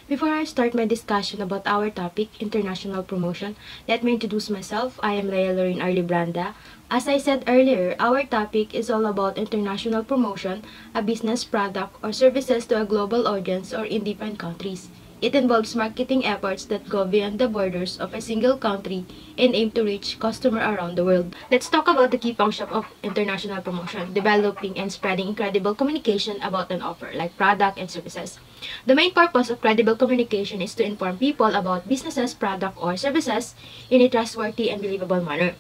Before I start my discussion about our topic, international promotion, let me introduce myself. I am Leia Lorraine Arlibranda. As I said earlier, our topic is all about international promotion, a business product or services to a global audience or in different countries. It involves marketing efforts that go beyond the borders of a single country and aim to reach customers around the world. Let's talk about the key function of international promotion, developing and spreading incredible communication about an offer, like product and services. The main purpose of credible communication is to inform people about businesses, product, or services in a trustworthy and believable manner.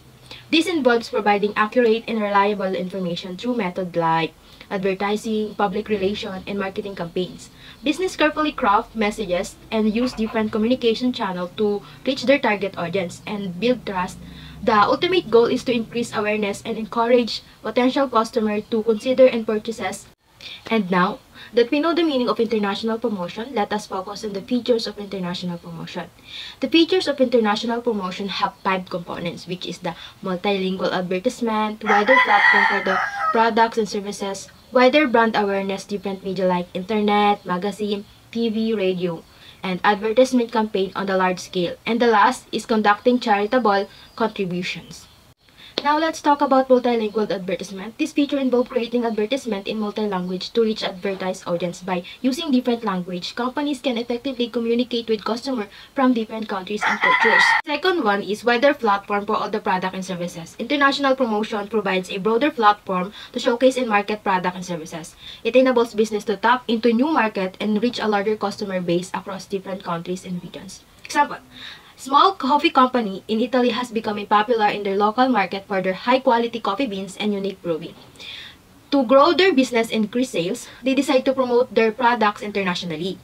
This involves providing accurate and reliable information through methods like advertising, public relation, and marketing campaigns. Business carefully craft messages and use different communication channels to reach their target audience and build trust. The ultimate goal is to increase awareness and encourage potential customers to consider and purchases. And now that we know the meaning of international promotion, let us focus on the features of international promotion. The features of international promotion have 5 components, which is the multilingual advertisement, wider platform for the products and services, wider brand awareness, different media like internet, magazine, TV, radio, and advertisement campaign on the large scale. And the last is conducting charitable contributions. Now let's talk about multilingual advertisement. This feature involves creating advertisement in multi-language to reach advertised audience. By using different language, companies can effectively communicate with customers from different countries and cultures. Second one is wider platform for all the product and services. International promotion provides a broader platform to showcase and market product and services. It enables business to tap into new market and reach a larger customer base across different countries and regions. Example: small coffee company in Italy has become popular in their local market for their high-quality coffee beans and unique brewing. To grow their business and increase sales, they decide to promote their products internationally.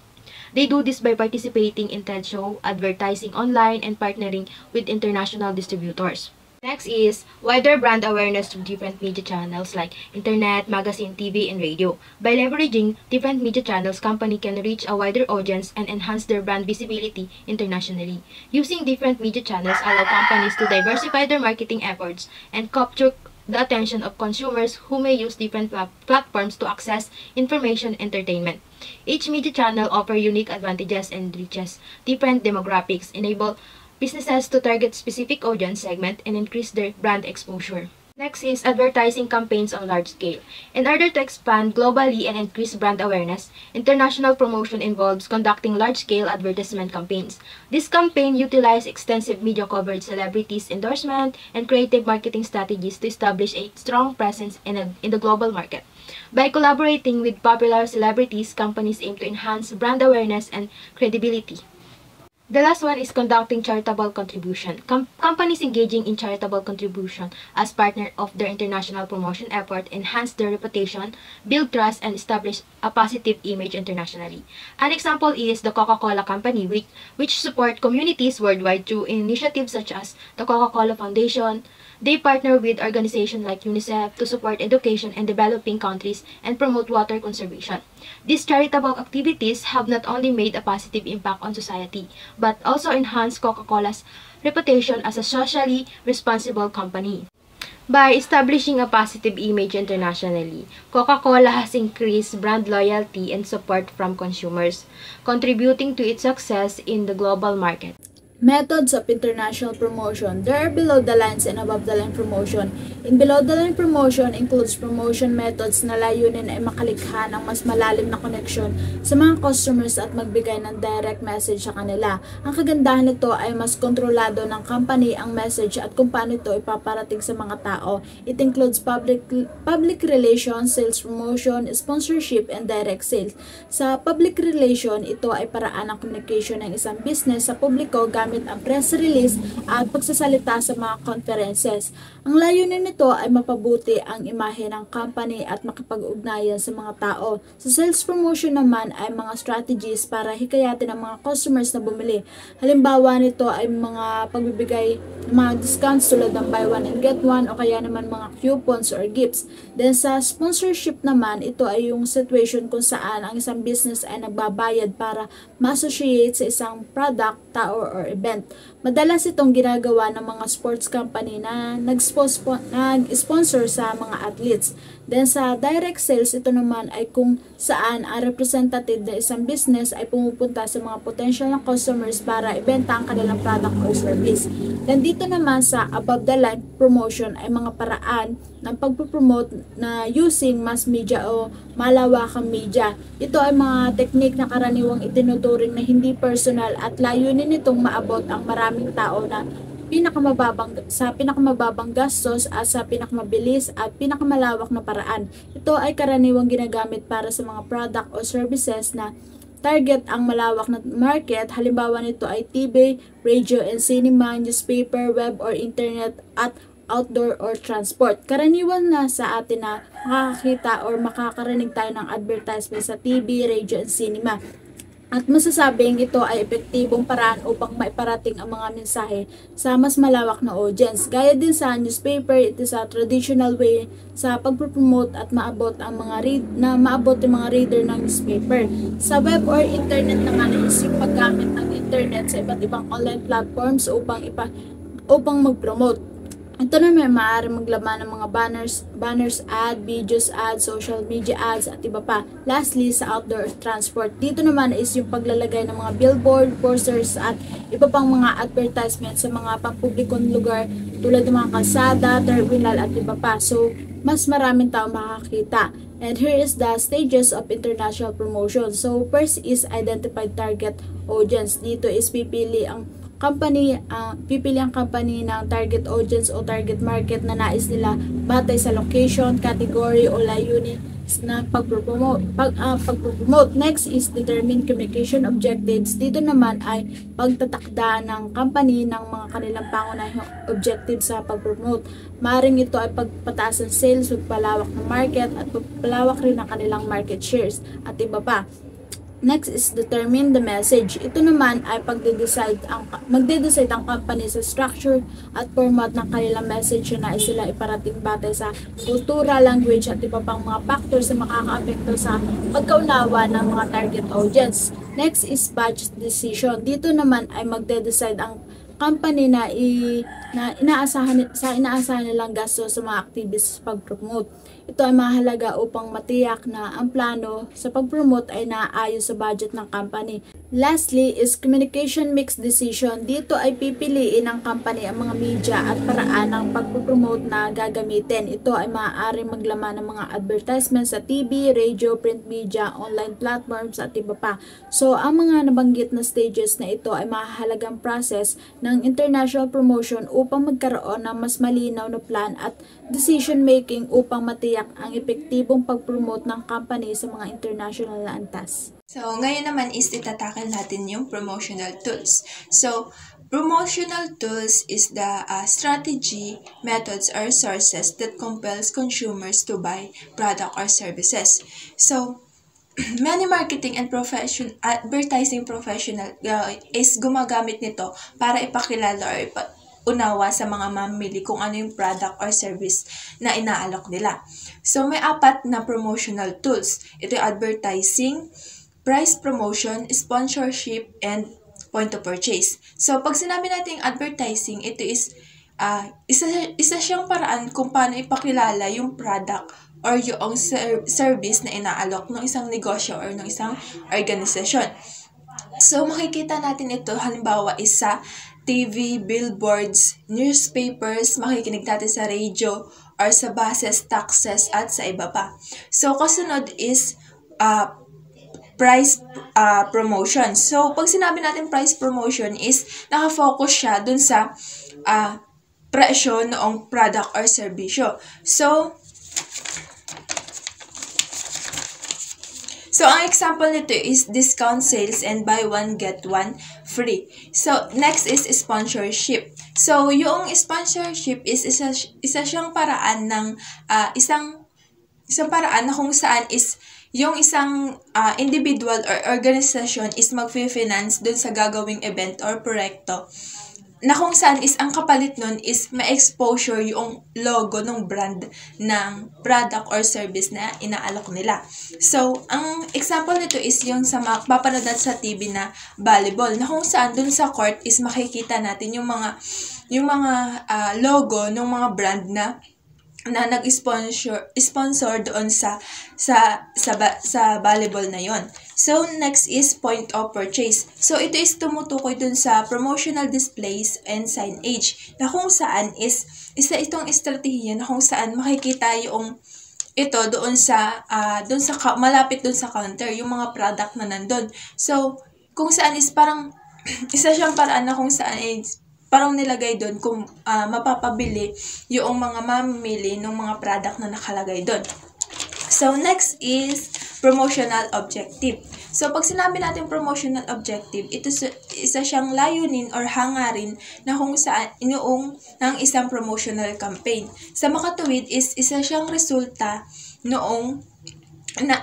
They do this by participating in trade show, advertising online, and partnering with international distributors. Next is wider brand awareness through different media channels like internet, magazine, TV, and radio. By leveraging different media channels, company can reach a wider audience and enhance their brand visibility internationally. Using different media channels allow companies to diversify their marketing efforts and capture the attention of consumers who may use different platforms to access information and entertainment. Each media channel offers unique advantages and reaches different demographics, enable businesses to target specific audience segment and increase their brand exposure. Next is advertising campaigns on large scale. In order to expand globally and increase brand awareness, international promotion involves conducting large-scale advertisement campaigns. This campaign utilizes extensive media coverage, celebrities, endorsement, and creative marketing strategies to establish a strong presence in the global market. By collaborating with popular celebrities, companies aim to enhance brand awareness and credibility. The last one is conducting charitable contribution. Companies engaging in charitable contribution as partner of their international promotion effort enhance their reputation, build trust, and establish a positive image internationally. An example is the Coca-Cola Company, which support communities worldwide through initiatives such as the Coca-Cola Foundation. They partner with organizations like UNICEF to support education in developing countries and promote water conservation. These charitable activities have not only made a positive impact on society, but also enhanced Coca-Cola's reputation as a socially responsible company. By establishing a positive image internationally, Coca-Cola has increased brand loyalty and support from consumers, contributing to its success in the global market. Methods of international promotion. There are below-the-lines and above-the-line promotion. In below-the-line promotion includes promotion methods na layunin ay makalikha ng mas malalim na connection sa mga customers at magbigay ng direct message sa kanila. Ang kagandahan nito ay mas kontrolado ng company ang message at kung paano ito ipaparating sa mga tao. It includes public relations, sales promotion, sponsorship, and direct sales. Sa public relation, ito ay paraan ng communication ng isang business sa publiko gamit ang press release at pagsasalita sa mga conferences. Ang layunin nito ay mapabuti ang imahe ng company at makipag-ugnayan sa mga tao. Sa sales promotion naman ay mga strategies para hikayatin ang mga customers na bumili. Halimbawa nito ay mga pagbibigay ng mga discounts tulad ng buy one and get one o kaya naman mga coupons or gifts. Then sa sponsorship naman, ito ay yung situation kung saan ang isang business ay nagbabayad para ma-associate sa isang product, tao or event. Madalas itong ginagawa ng mga sports company na nag-sponsor sa mga athletes. Then sa direct sales, ito naman ay kung saan ang representative ng isang business ay pumupunta sa mga potential na customers para ibenta ang kanilang product or service. Then dito naman sa above the line promotion ay mga paraan ng pagpo-promote na using mass media o malawakang media. Ito ay mga teknik na karaniwang itinuturing na hindi personal at layunin nitong maabot ang maraming tao na pinakamababang gastos at sa pinakamabilis at pinakamalawak na paraan. Ito ay karaniwang ginagamit para sa mga product o services na target ang malawak na market. Halimbawa nito ay TV, radio and cinema, newspaper, web or internet at outdoor or transport. Karaniwan na sa atin na makakakita or makakarinig tayo ng advertisement sa TV, radio and cinema. At masasabing ito ay epektibong paraan upang maiparating ang mga mensahe sa mas malawak na audience. Gaya din sa newspaper, ito sa traditional way sa pagpropromote at maabot ang mga maabot yung mga reader ng newspaper. Sa web or internet naman is yung paggamit ng internet sa iba't ibang online platforms upang mag-promote. Ito na may maaaring maglaman ng mga banners, ad, videos, ads, social media ads, at iba pa. Lastly, sa outdoor transport. Dito naman is yung paglalagay ng mga billboard, posters, at iba pang mga advertisement sa mga pampublikong lugar tulad ng mga kalsada, terminal, at iba pa. So, mas maraming tao makakita. And here is the stages of international promotion. So, first is identified target audience. Dito is pipili ang company ng target audience o target market na nais nila batay sa location, category o layunin na pagpropromote. Next is determine communication objectives. Dito naman ay pagtatakda ng company ng mga kanilang pangunahing objectives sa pagpropromote. Maring ito ay pagpataas ng sales, pagpalawak ng market at pagpalawak rin ng kanilang market shares at iba pa. Next is determine the message. Ito naman ay magde-decide ang company sa structure at format ng kanilang message na nais sila iparating batay sa kultura, language at iba pang mga factors na makaka-apekto sa pagkaunawa ng mga target audience. Next is budget decision. Dito naman ay magde-decide ang company na inaasahan nilang gasto sa mga activities sa pag-promote. Ito ay mahalaga upang matiyak na ang plano sa pag-promote ay naayos sa budget ng company. Lastly is communication mix decision. Dito ay pipiliin ng company ang mga media at paraan ng pag-promote na gagamitin. Ito ay maaaring maglaman ng mga advertisements sa TV, radio, print media, online platforms at iba pa. So, ang mga nabanggit na stages na ito ay mahalagang process ng international promotion upang magkaroon ng mas malinaw na plan at decision making upang matiyak ang epektibong pag-promote ng company sa mga international na antas. So, ngayon naman is itatakal natin yung promotional tools. So, promotional tools is the strategy, methods, or sources that compels consumers to buy product or services. So, many marketing and advertising professional is gumagamit nito para ipakilala or unawa sa mga mamili kung ano yung product or service na inaalok nila. So, may 4 na promotional tools. Ito yung advertising, price promotion, sponsorship, and point of purchase. So, pag sinabi natin advertising, ito is isa siyang paraan kung paano ipakilala yung product or yung service na inaalok ng isang negosyo or ng isang organisasyon. So, makikita natin ito halimbawa is sa TV, billboards, newspapers, makikinig natin sa radio, or sa buses, taxes, at sa iba pa. So, kasunod is price promotion. So, pag sinabi natin price promotion is nakafocus siya dun sa presyo noong product or serbisyo. So, ang example nito is discount sales and buy one get one free. So, next is sponsorship. So, yung sponsorship is isa siyang paraan ng isang paraan na kung saan is yung isang individual or organization is mag-finance dun sa gagawing event or proyekto na kung saan is ang kapalit nun is ma-exposure yung logo ng brand ng product or service na inaalok nila. So, ang example nito is yung sa mapapanood sa TV na volleyball na kung saan dun sa court is makikita natin yung mga logo ng mga brand na na nag-sponsor doon sa volleyball na yon. So next is point of purchase. So ito is tumutukoy dun sa promotional displays and signage na kung saan is isa itong estratehiya na kung saan makikita yung ito doon sa malapit doon sa counter yung mga product na nandun. So kung saan is parang isa siyang paraan na kung saan is parang nilagay doon kung mapapabili yung mga mamimili ng mga product na nakalagay doon. So, next is promotional objective. So, pag sinabi natin promotional objective, ito isa siyang layunin or hangarin na kung saan inoong ng isang promotional campaign. Sa makatuwid is isa siyang resulta noong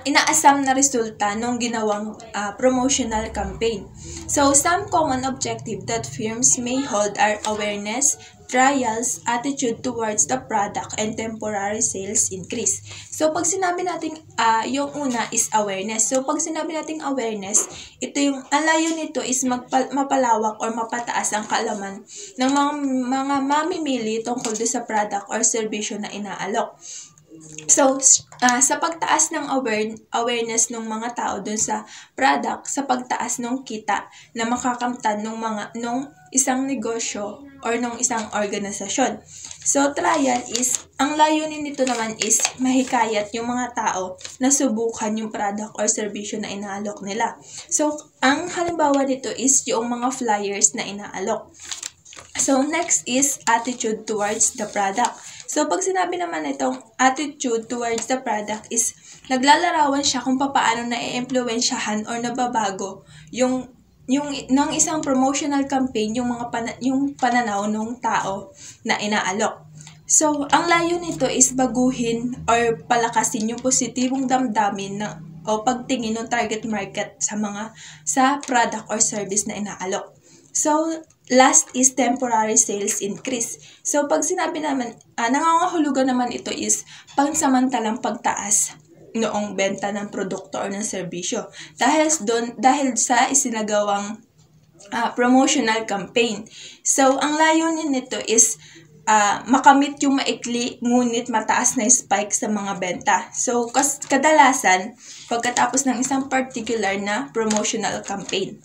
inaasam na resulta ng ginawang promotional campaign. So, some common objective that firms may hold are awareness, trials, attitude towards the product, and temporary sales increase. So, pag sinabi natin, yung una is awareness. So, pag sinabi natin awareness, ito yung, ang layo nito is mapalawak or mapataas ang kaalaman ng mga mamimili tungkol sa product or serbisyo na inaalok. So, sa pagtaas ng awareness ng mga tao dun sa product, sa pagtaas ng kita na makakamtan ng isang negosyo or ng isang organisasyon. So, trial is, ang layunin nito naman is mahikayat yung mga tao na subukan yung product or serbisyo na inaalok nila. So, ang halimbawa nito is yung mga flyers na inaalok. So, next is attitude towards the product. So, pag sinabi naman itong attitude towards the product is naglalarawan siya kung paano na-i-impluwensyahan or nababago yung ng isang promotional campaign yung pananaw ng tao na inaalok. So, ang layo nito is baguhin or palakasin yung positibong damdamin o pagtingin ng target market sa product or service na inaalok. So, last is temporary sales increase. So, pag sinabi naman, nangangahulugan naman ito is pansamantalang pagtaas noong benta ng produkto o ng serbisyo. Dahil sa isinagawang promotional campaign. So, ang layunin nito is makamit yung maikli ngunit mataas na spike sa mga benta. So, kadalasan, pagkatapos ng isang particular na promotional campaign.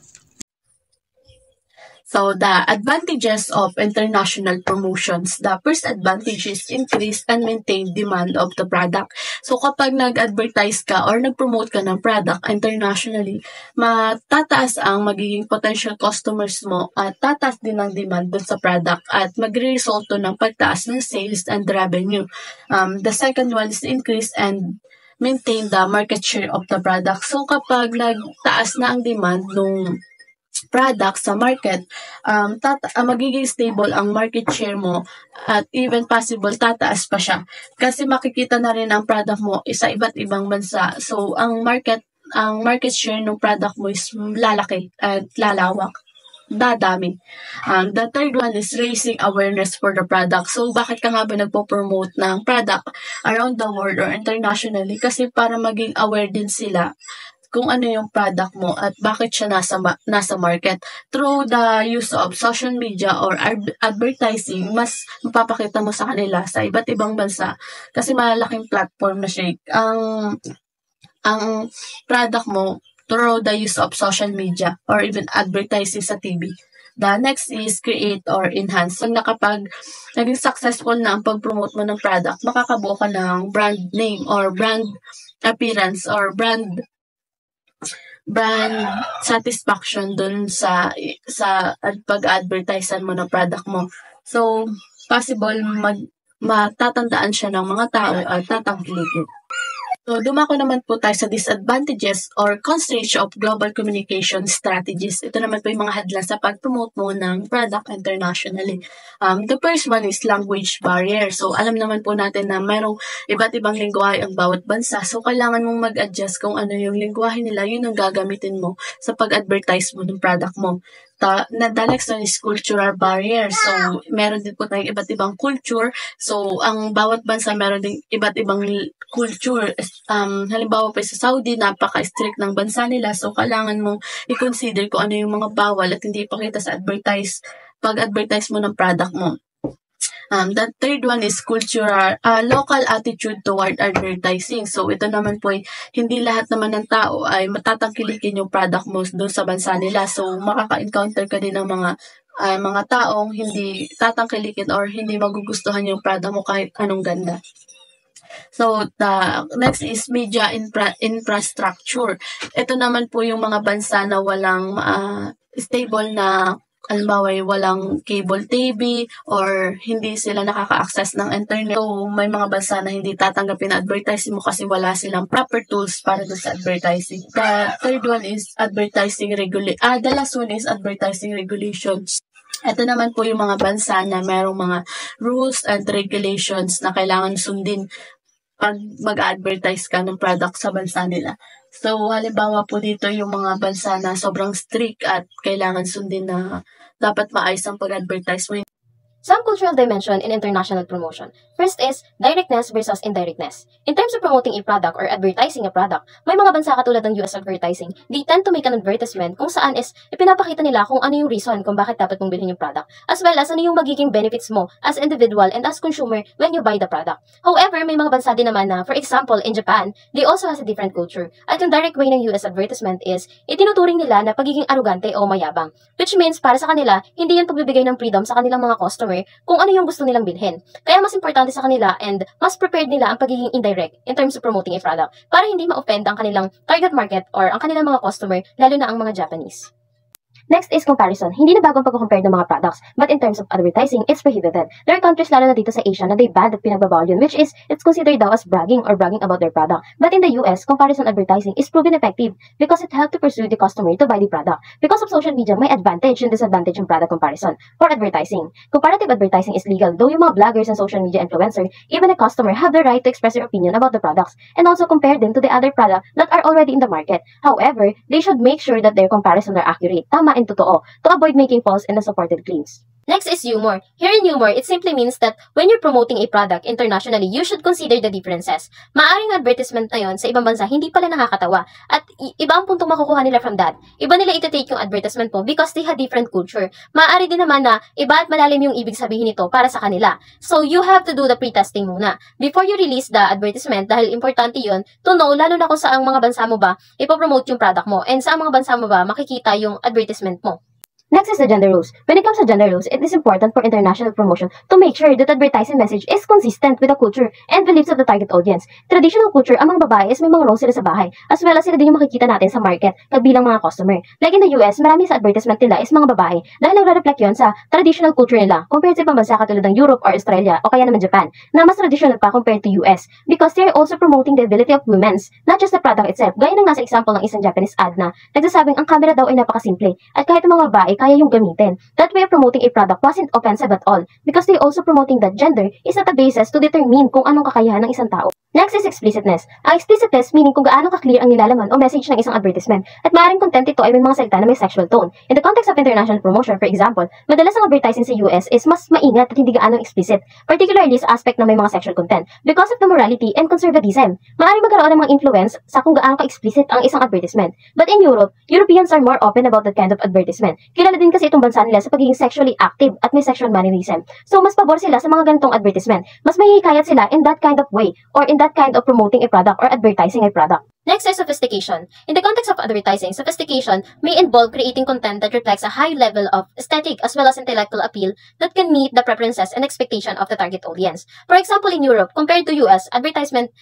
So, the advantages of international promotions. The first advantage is increase and maintain demand of the product. So, kapag nag-advertise ka or nag-promote ka ng product internationally, matataas ang magiging potential customers mo at tataas din ang demand dun sa product at magre-resulto ng pagtaas ng sales and revenue. The second one is increase and maintain the market share of the product. So, kapag nagtaas na ang demand ng product sa market, magiging stable ang market share mo at even possible tataas pa siya kasi makikita na rin ang product mo sa iba't ibang bansa. So ang market share ng product mo is lalaki at lalawak, dadami. The third one is raising awareness for the product. So bakit ka nga ba nagpo-promote ng product around the world or internationally? Kasi para maging aware din sila kung ano yung product mo at bakit siya nasa market. Through the use of social media or advertising, mas mapapakita mo sa kanila sa iba't ibang bansa kasi malaking platform na siya. Ang product mo through the use of social media or even advertising sa TV. The next is create or enhance. So, kapag naging successful na ang pag-promote mo ng product, makakabuo ka ng brand name or brand appearance or brand satisfaction dun sa pag-advertisean mo ng product mo. So, possible matatandaan siya ng mga tao at tatangkilikin. So, dumako naman po tayo sa disadvantages or constraints of global communication strategies. Ito naman po yung mga hadlang sa pag-promote mo ng product internationally. The first one is language barrier. So, alam naman po natin na mayroong iba't ibang lingwahe ang bawat bansa. So, kailangan mong mag-adjust kung ano yung lingwahe nila, yun ang gagamitin mo sa pag-advertise mo ng product mo. The next one is cultural barrier. So, meron din po tayong iba't ibang culture. So, ang bawat bansa meron din iba't ibang culture. Halimbawa pa sa Saudi, napaka-strict ng bansa nila. So, kailangan mong i-consider kung ano yung mga bawal at hindi ipakita sa pag-advertise mo ng product mo. The third one is cultural, local attitude toward advertising. So, ito naman po ay hindi lahat naman ng tao ay matatangkilikin yung product mo doon sa bansa nila. So, makaka-encounter ka din ng mga taong hindi tatangkilikin or hindi magugustuhan yung product mo kahit anong ganda. So, the next is media infrastructure. Ito naman po yung mga bansa na walang stable na halimbawa walang cable TV or hindi sila nakaka-access ng internet. So, may mga bansa na hindi tatanggapin na advertising mo kasi wala silang proper tools para doon sa advertising. The third one is the last one is advertising regulations. Ito naman po yung mga bansa na mayroong mga rules and regulations na kailangan sundin pag mag-advertise ka ng product sa bansa nila. So, halimbawa po dito yung mga bansa na sobrang strict at kailangan sundin na dapat maayos ang pag-advertise mo. Some cultural dimension in international promotion. First is directness versus indirectness. In terms of promoting a product or advertising a product, may mga bansa katulad ng US advertising, they tend to make an advertisement kung saan is ipinapakita nila kung ano yung reason kung bakit dapat mong bilhin yung product, as well as ano yung magiging benefits mo as individual and as consumer when you buy the product. However, may mga bansa din naman na, for example, in Japan, they also has a different culture. At yung direct way ng US advertisement is, itinuturing nila na pagiging arugante o mayabang, which means para sa kanila, hindi yan pagbibigay ng freedom sa kanilang mga customer kung ano yung gusto nilang bilhin. Kaya mas importante sa kanila and mas prepared nila ang pagiging indirect in terms of promoting a product para hindi ma-offend ang kanilang target market or ang kanilang mga customer, lalo na ang mga Japanese. Next is comparison. Hindi na bago ang pag-compare ng mga products, but in terms of advertising, it's prohibited. There are countries lalo na dito sa Asia na they ban that pinagbabawal yun, which is, it's considered daw as bragging or bragging about their product. But in the US, comparison advertising is proven effective because it helped to pursue the customer to buy the product. Because of social media, may advantage and disadvantage yung product comparison. For advertising, comparative advertising is legal, though yung mga bloggers and social media influencer, even a customer, have the right to express their opinion about the products and also compare them to the other products that are already in the market. However, they should make sure that their comparisons are accurate, tama and totoo, to avoid making false and unsupported claims. Next is humor. Here in humor, it simply means that when you're promoting a product internationally, you should consider the differences. Maaring advertisement na yon sa ibang bansa hindi pala nakakatawa at iba ang puntong makukuha nila from that. Iba nila iti-take yung advertisement mo because they have different culture. Maaari din naman na iba at malalim yung ibig sabihin nito para sa kanila. So you have to do the pre-testing muna before you release the advertisement dahil importante yon to know lalo na kung saang mga bansa mo ba ipopromote yung product mo and saang mga bansa mo ba makikita yung advertisement mo. Next is the gender roles. When it comes to gender roles, it is important for international promotion to make sure that advertising message is consistent with the culture and beliefs of the target audience. Traditional culture, among babae is may mga roles sila sa bahay, as well as sila din yung makikita natin sa market bilang mga customer. Like in the US, marami sa advertisement nila is mga babae dahil nagre-reflect yun sa traditional culture nila compared sa ibang bansa katulad ng Europe or Australia o kaya naman Japan, na mas traditional pa compared to US because they're also promoting the ability of women's, not just the product itself. Gaya ng nasa example ng isang Japanese ad na nagsasabing ang camera daw ay napakasimple at kahit ang mga babae kaya yung gamitin. That way of promoting a product wasn't offensive at all because they also promoting that gender is not a basis to determine kung anong kakayahan ng isang tao. Next is explicitness. Ang explicitness meaning kung gaano ka-clear ang nilalaman o message ng isang advertisement at maaaring content ito ay may mga salita na may sexual tone. In the context of international promotion, for example, madalas ang advertising sa US is mas maingat at hindi gaano explicit, particularly sa aspect na may mga sexual content. Because of the morality and conservatism, maaaring magkaroon ng mga influence sa kung gaano ka-explicit ang isang advertisement. But in Europe, Europeans are more open about that kind of advertisement. Kilala din kasi itong bansa nila sa pagiging sexually active at may sexual mannerism. So mas pabor sila sa mga ganitong advertisement. Mas mahihikayat sila in that kind of way or in that kind of promoting a product or advertising a product. Next is sophistication. In the context of advertising, sophistication may involve creating content that reflects a high level of aesthetic as well as intellectual appeal that can meet the preferences and expectation of the target audience. For example, in Europe, compared to US, advertisement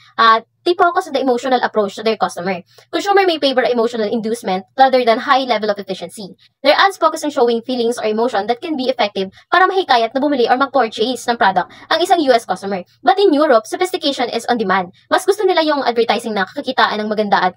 they focus on the emotional approach to their customer. Consumer may favor emotional inducement rather than high level of efficiency. Their ads focus on showing feelings or emotion that can be effective para mahikayat na bumili or mag-purchase ng product ang isang US customer. But in Europe, sophistication is on demand. Mas gusto nila yung advertising na kakakitaan ng maganda at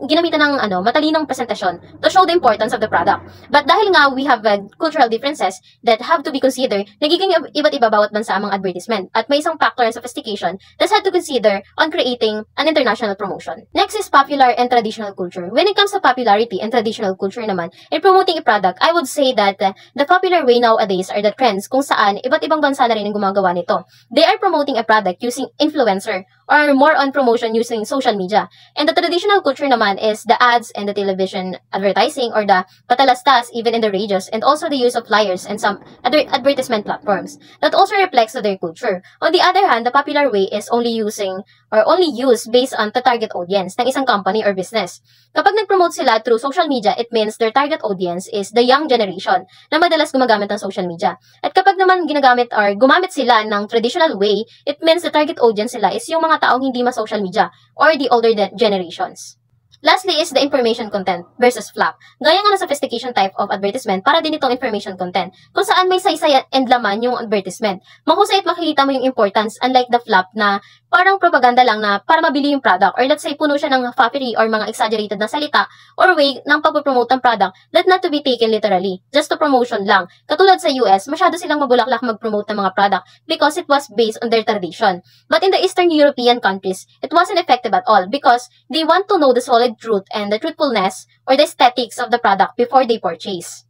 ginamitan ng matalinong presentasyon to show the importance of the product. But dahil nga we have cultural differences that have to be considered, nagiging iba't iba bawat bansa ang mga advertisement. At may isang factor in sophistication that's had to consider on creating promoting an international promotion. Next is popular and traditional culture. When it comes to popularity and traditional culture naman, in promoting a product, I would say that the popular way nowadays are the trends kung saan iba't ibang bansa na rin ang gumagawa nito. They are promoting a product using influencer or more on promotion using social media. And the traditional culture naman is the ads and the television advertising or the patalastas even in the radios, and also the use of flyers and some other advertisement platforms. That also reflects to their culture. On the other hand, the popular way is only used based on the target audience ng isang company or business. Kapag nag-promote sila through social media, it means their target audience is the young generation na madalas gumagamit ng social media. At kapag naman gumamit sila ng traditional way, it means the target audience sila is yung mga taong hindi ma-social media or the older generations. Lastly is the information content versus flap. Gaya nga ng sophistication type of advertisement, para din itong information content, kung saan may saysay and laman yung advertisement. Mahusay at makikita mo yung importance, unlike the flap na parang propaganda lang na para mabili yung product, or let's say puno siya ng faffery or mga exaggerated na salita or way ng pagpopromote ng product that not to be taken literally, just to promotion lang. Katulad sa US, masyado silang mabulaklak mag-promote ng mga product because it was based on their tradition. But in the Eastern European countries, it wasn't effective at all because they want to know the solid truth and the truthfulness or the aesthetics of the product before they purchase.